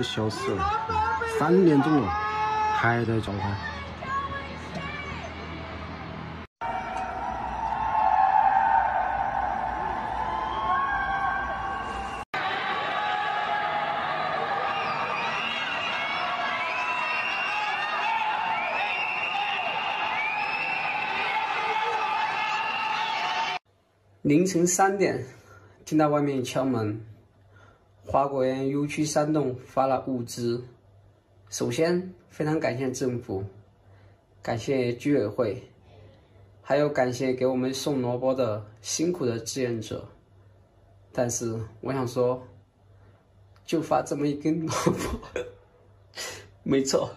笑死了，3点钟了，还在叫唤。凌晨3点，听到外面敲门。 花果园 U 区3栋发了物资，首先非常感谢政府，感谢居委会，还有感谢给我们送萝卜的辛苦的志愿者。但是我想说，就发这么一根萝卜，没错，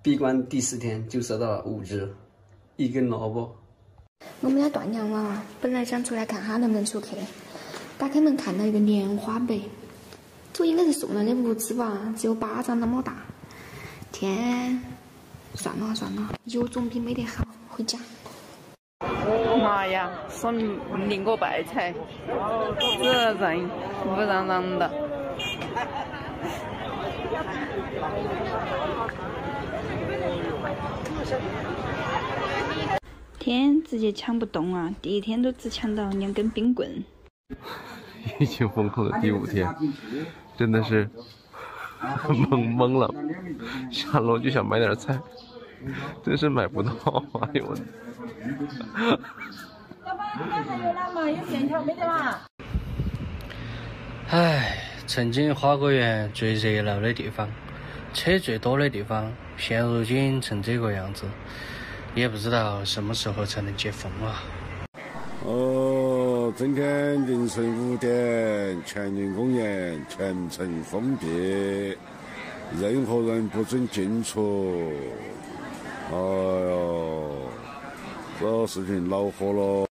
闭关第4天就收到了物资，一根萝卜。我们家断粮了，本来想出来看哈能不能出去。 打开门看到一个莲花白，这应该是送来的物资吧？只有巴掌那么大。天，算了算了，有总比没得好。回家。妈呀，说领个白菜，这人不嚷嚷的。天，直接抢不动啊！第1天都只抢到2根冰棍。 疫情封控的第5天，真的是懵了，下楼就想买点菜，真是买不到。哎呦我！老板，你看看有哪嘛？有面条没得嘛？唉，曾经花果园最热闹的地方，车最多的地方，现如今成这个样子，也不知道什么时候才能解封啊！今天凌晨5点，乾陵公园全城封闭，任何人不准进出。哎呦，这事情恼火了。